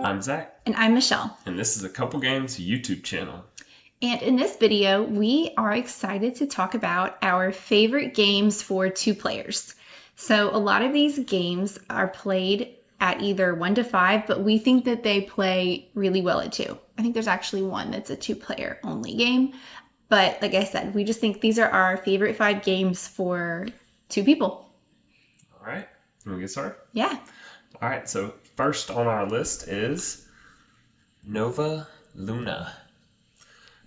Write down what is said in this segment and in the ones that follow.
I'm Zach. And I'm Michelle. And this is a Couple Games YouTube channel. And in this video, we are excited to talk about our favorite games for 2 players. So a lot of these games are played at either 1 to 5, but we think that they play really well at 2. I think there's actually one that's a 2-player only game. But like I said, we just think these are our favorite 5 games for 2 people. All right. Can we get started? Yeah. All right. So first on our list is Nova Luna.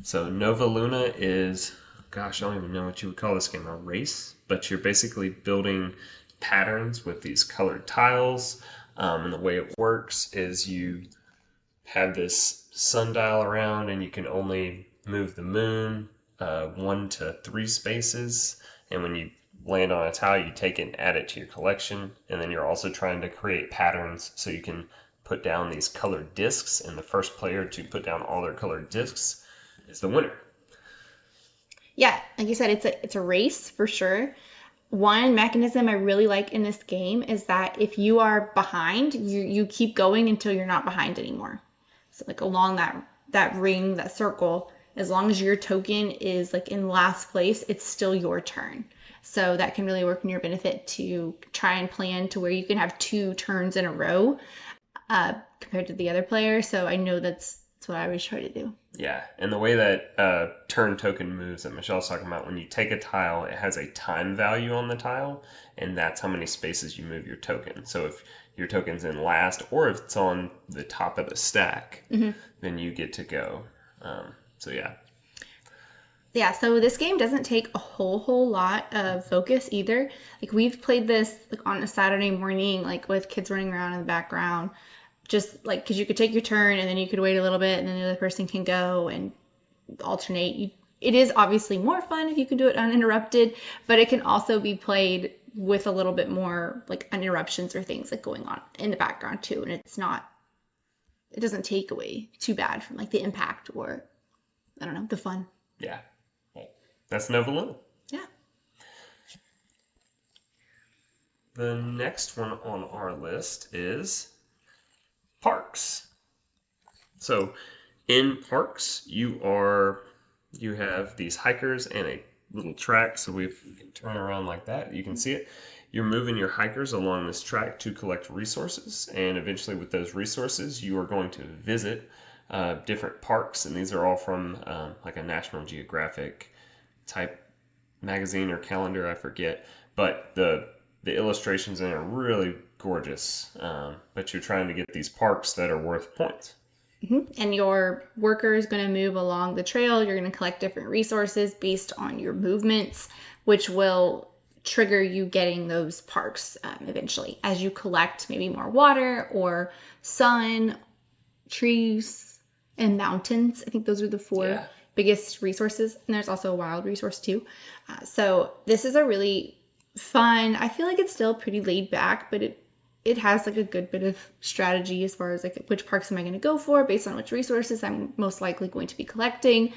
So Nova Luna is, gosh, I don't even know what you would call this game, a race, but you're basically building patterns with these colored tiles. And the way it works is you have this sundial around and you can only move the moon 1 to 3 spaces. And when you land on a tile, you take it and add it to your collection. And then you're also trying to create patterns so you can put down these colored discs. And the first player to put down all their colored discs is the winner. Yeah, like you said, it's a race for sure. One mechanism I really like in this game is that if you are behind, you keep going until you're not behind anymore. So like along that ring, that circle, as long as your token is like in last place, it's still your turn. So that can really work in your benefit to try and plan to where you can have 2 turns in a row compared to the other player. So I know that's what I always try to do. Yeah, and the way that turn token moves that Michelle's talking about, when you take a tile, it has a time value on the tile, and that's how many spaces you move your token. So if your token's in last, or if it's on the top of the stack, then you get to go. So yeah. Yeah, so this game doesn't take a whole lot of focus either. Like we've played this like on a Saturday morning, like with kids running around in the background. Just like, because you could take your turn and then you could wait a little bit and then the other person can go and alternate. It is obviously more fun if you can do it uninterrupted, but it can also be played with a little bit more like interruptions or things like going on in the background too. And it doesn't take away too bad from like the impact or, I don't know, the fun. Yeah. That's Nova Luna. Yeah. The next one on our list is Parks. So in Parks, you have these hikers and a little track. So we can turn around like that. You can see it. You're moving your hikers along this track to collect resources, and eventually with those resources, you are going to visit different parks, and these are all from like a National Geographic type magazine or calendar, I forget. But the illustrations in it are really gorgeous, but you're trying to get these parks that are worth points. And your worker is going to move along the trail. You're going to collect different resources based on your movements, which will trigger you getting those parks eventually as you collect maybe more water or sun, trees, and mountains. I think those are the 4 biggest resources. And there's also a wild resource too. So this is a really fun, I feel like it's still pretty laid back, but it has like a good bit of strategy as far as like which parks am I going to go for based on which resources I'm most likely going to be collecting.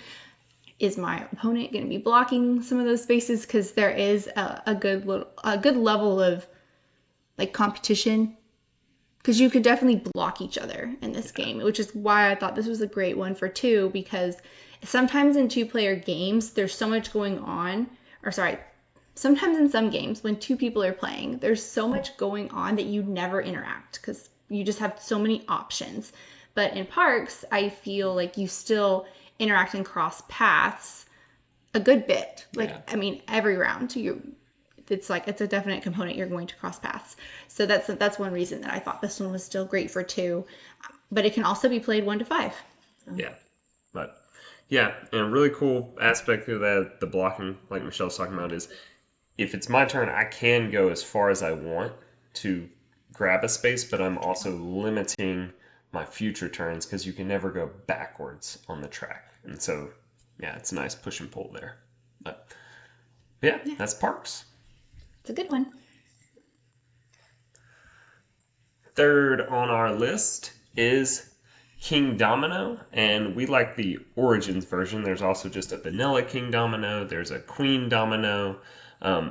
Is my opponent going to be blocking some of those spaces? Because there is a good level of like competition, because you could definitely block each other in this game, which is why I thought this was a great one for 2, because sometimes in 2-player games there's so much going on, sometimes in some games when 2 people are playing, there's so much going on that you never interact because you just have so many options. But in Parks, I feel like you still interact and cross paths a good bit. I mean, every round it's a definite component you're going to cross paths. So that's one reason that I thought this one was still great for 2. But it can also be played 1 to 5. So. Yeah, and a really cool aspect of that, the blocking, like Michelle's talking about, is if it's my turn, I can go as far as I want to grab a space, but I'm also limiting my future turns because you can never go backwards on the track. And so, yeah, it's a nice push and pull there. But yeah, that's Parks. It's a good one. Third on our list is King Domino, and we like the Origins version. There's also just a vanilla King Domino. There's a Queen Domino.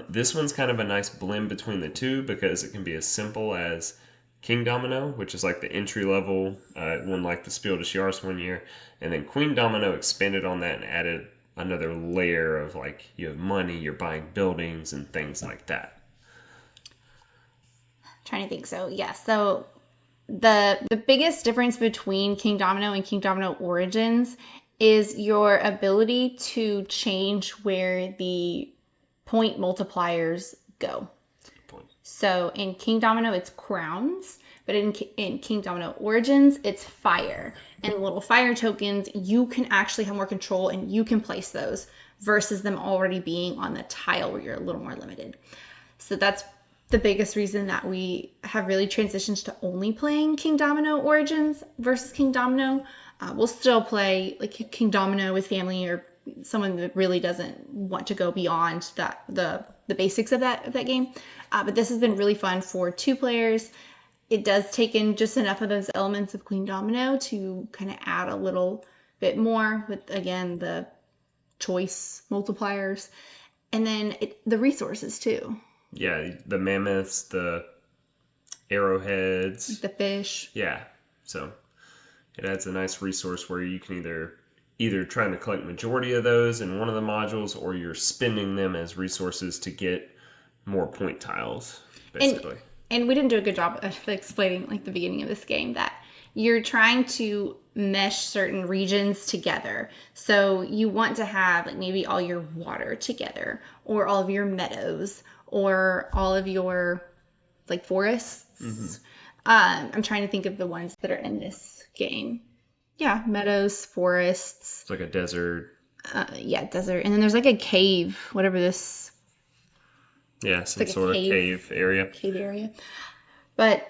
This one's kind of a nice blend between the two because it can be as simple as King Domino, which is like the entry level. It won like the Spiel des Jahres one year, and then Queen Domino expanded on that and added another layer of like you have money, you're buying buildings and things like that. Trying to think. So yeah, so the biggest difference between King Domino and King Domino Origins is your ability to change where the point multipliers go. So in King Domino, it's crowns, but in King Domino Origins, it's fire. And little fire tokens, you can actually have more control and you can place those versus them already being on the tile where you're a little more limited. So that's the biggest reason that we have really transitioned to only playing King Domino Origins versus King Domino. We'll still play like King Domino with family or someone that really doesn't want to go beyond that the basics of that game. But this has been really fun for 2 players. It does take in just enough of those elements of Queen Domino to kind of add a little bit more with, again, the choice multipliers. And then the resources, too. Yeah, the mammoths, the arrowheads. The fish. Yeah, so it adds a nice resource where you can either trying to collect majority of those in one of the modules or you're spending them as resources to get more point tiles, basically. And we didn't do a good job of explaining like the beginning of this game that you're trying to mesh certain regions together. So you want to have like maybe all your water together or all of your meadows or all of your like forests. Mm-hmm. I'm trying to think of the ones that are in this game. Yeah, meadows, forests. It's like a desert. Yeah, desert. And then there's like a cave, whatever this. Yeah, some like sort of cave area. Cave area. But,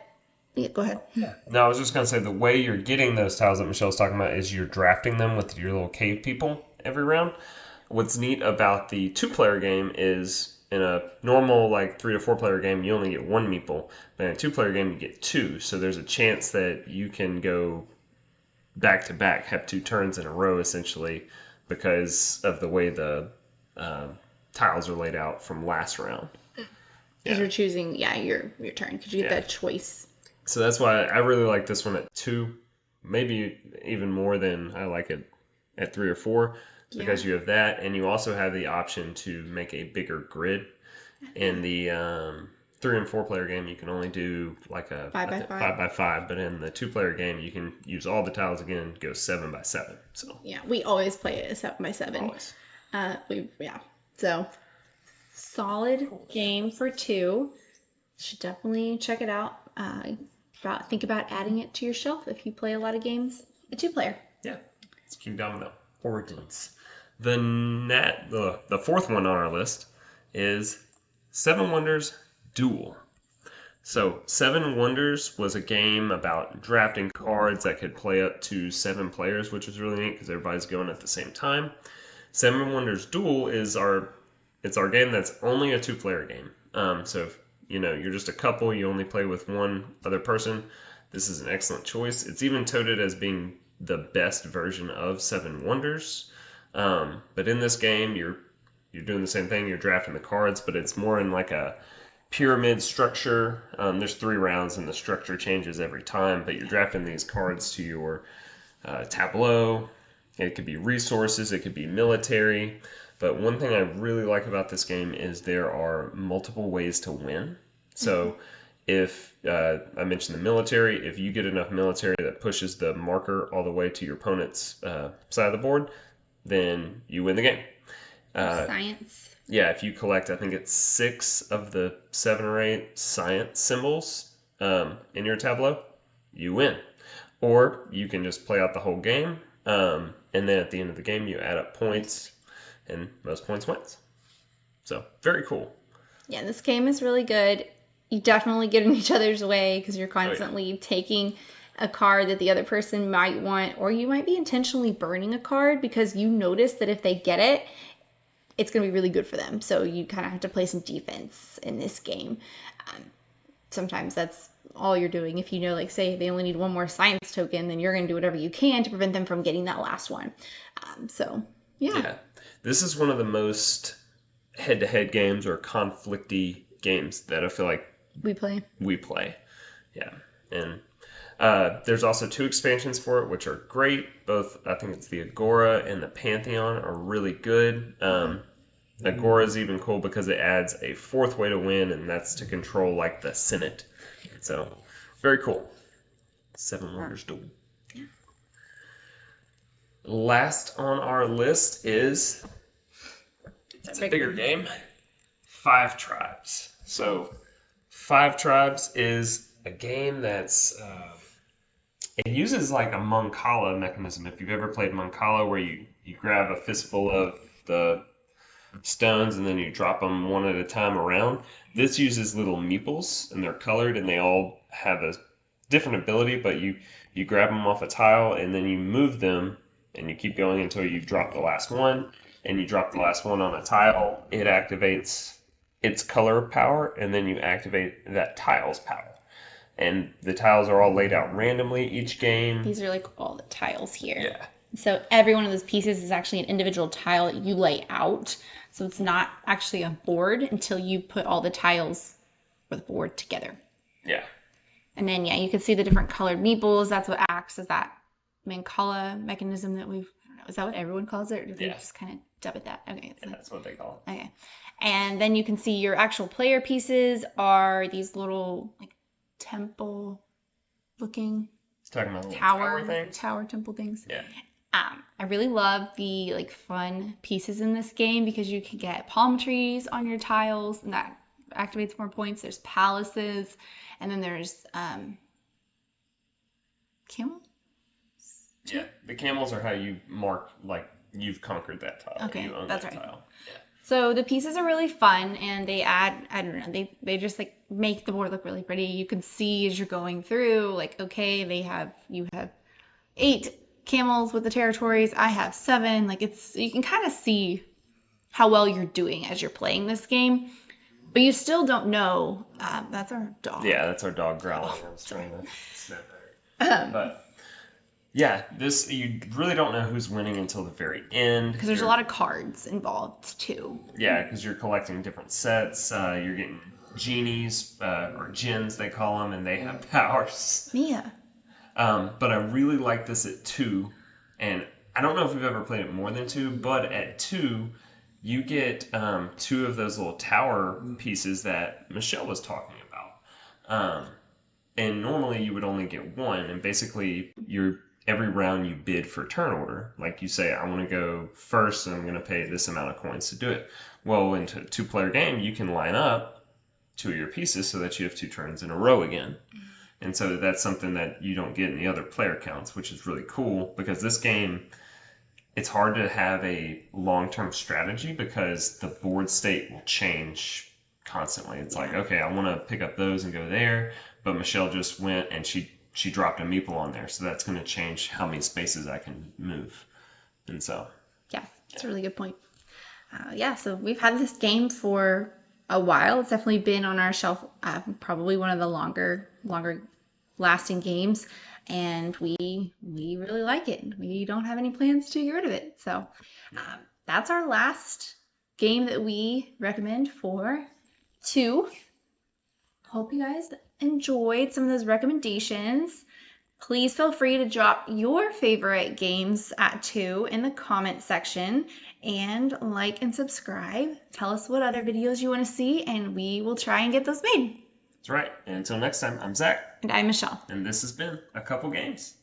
yeah, go ahead. Yeah. No, I was just going to say the way you're getting those tiles that Michelle's talking about is you're drafting them with your little cave people every round. What's neat about the 2-player game is in a normal like 3 to 4-player game, you only get 1 meeple. But in a 2-player game, you get 2. So there's a chance that you can go back to back, have 2 turns in a row essentially because of the way the tiles are laid out from last round. Because you're choosing, your turn, because you get that choice. So that's why I really like this one at 2, maybe even more than I like it at 3 or 4, because you have that, and you also have the option to make a bigger grid. In the 3 and 4-player game, you can only do like a 5x5, but in the 2-player game, you can use all the tiles again and go 7x7. So yeah, we always play it as 7x7. Always. So solid game for 2. Should definitely check it out. Think about adding it to your shelf if you play a lot of games. A 2-player. Yeah, it's King Domino Origins. The 4th one on our list is 7 Wonders Duel. So 7 Wonders was a game about drafting cards that could play up to 7 players, which was really neat because everybody's going at the same time. 7 Wonders Duel is our game that's only a 2-player game. So if you're just a couple, you only play with one other person, this is an excellent choice. It's even touted as being the best version of 7 Wonders. But in this game, you're doing the same thing. You're drafting the cards, but it's more in like a pyramid structure. There's 3 rounds, and the structure changes every time. But you're drafting these cards to your tableau. It could be resources. It could be military. But one thing I really like about this game is there are multiple ways to win. So if I mentioned the military, if you get enough military that pushes the marker all the way to your opponent's side of the board, then you win the game. Science. Yeah, if you collect, I think it's 6 of the 7 or 8 science symbols in your tableau, you win. Or you can just play out the whole game, and then at the end of the game, you add up points, and most points wins. So, very cool. Yeah, this game is really good. You definitely get in each other's way because you're constantly taking a card that the other person might want, or you might be intentionally burning a card because you notice that if they get it, it's going to be really good for them. So you kind of have to play some defense in this game. Sometimes that's all you're doing. If you know, like, say they only need 1 more science token, then you're going to do whatever you can to prevent them from getting that last one. Yeah. This is one of the most head-to-head games or conflicty games that I feel like we play. Yeah. And there's also 2 expansions for it, which are great. Both, I think it's the Agora and the Pantheon, are really good. Agora is even cool because it adds a 4th way to win, and that's to control like the Senate. So, very cool. 7 Wonders Duel. Last on our list is, it's a bigger game, 5 Tribes. So 5 Tribes is a game that's, it uses like a Mancala mechanism. If you've ever played Mancala, where you grab a fistful of the stones and then you drop them one at a time around. This uses little meeples, and they're colored, and they all have a different ability, but you grab them off a tile and then you move them, and you keep going until you drop the last one, and you drop the last one on a tile. It activates its color power, and then you activate that tile's power. And the tiles are all laid out randomly each game. These are like all the tiles here. Yeah. So every one of those pieces is actually an individual tile that you lay out. So it's not actually a board until you put all the tiles for the board together. Yeah. And then, yeah, you can see the different colored meeples. That's what acts as that Mancala mechanism that we've, I don't know, is that what everyone calls it? Or do they just kind of dub it that? Okay. Yeah, that's what they call it. Okay. And then you can see your actual player pieces are these little like temple looking Talking about tower temple things. Yeah. I really love the like fun pieces in this game because you can get palm trees on your tiles, and that activates more points. There's palaces, and then there's camels. Yeah, the camels are how you mark like you've conquered that tile. Okay, you own that's that right. tile. Yeah. So the pieces are really fun, and they add, I don't know, they just like make the board look really pretty. You can see as you're going through, like, okay, you have 8 camels with the territories. I have 7. Like, you can kind of see how well you're doing as you're playing this game, but you still don't know. That's our dog. Yeah, that's our dog growling. I was trying to snap at her. But yeah, this, you really don't know who's winning until the very end. Because there's a lot of cards involved too. Yeah, because you're collecting different sets. You're getting genies, or djinns they call them, and they have powers. Yeah. But I really like this at 2, and I don't know if we've ever played it more than 2, but at 2, you get 2 of those little tower pieces that Michelle was talking about. And normally you would only get 1, and basically every round you bid for turn order. Like you say, I want to go first, and I'm going to pay this amount of coins to do it. Well, in a 2-player game, you can line up 2 of your pieces so that you have 2 turns in a row again. And so that's something that you don't get in the other player counts, which is really cool, because this game, it's hard to have a long-term strategy because the board state will change constantly. It's like, okay, I want to pick up those and go there, but Michelle just went and she dropped a meeple on there, so that's going to change how many spaces I can move. And so, yeah, that's a really good point. So we've had this game for a while. It's definitely been on our shelf, probably one of the longer lasting games, and we really like it. We don't have any plans to get rid of it. So that's our last game that we recommend for 2. Hope you guys enjoyed some of those recommendations. Please feel free to drop your favorite games at 2 in the comment section, and like and subscribe. Tell us what other videos you want to see, and we will try and get those made. that's right. And until next time, I'm Zach. And I'm Michelle. And this has been A Couple Games.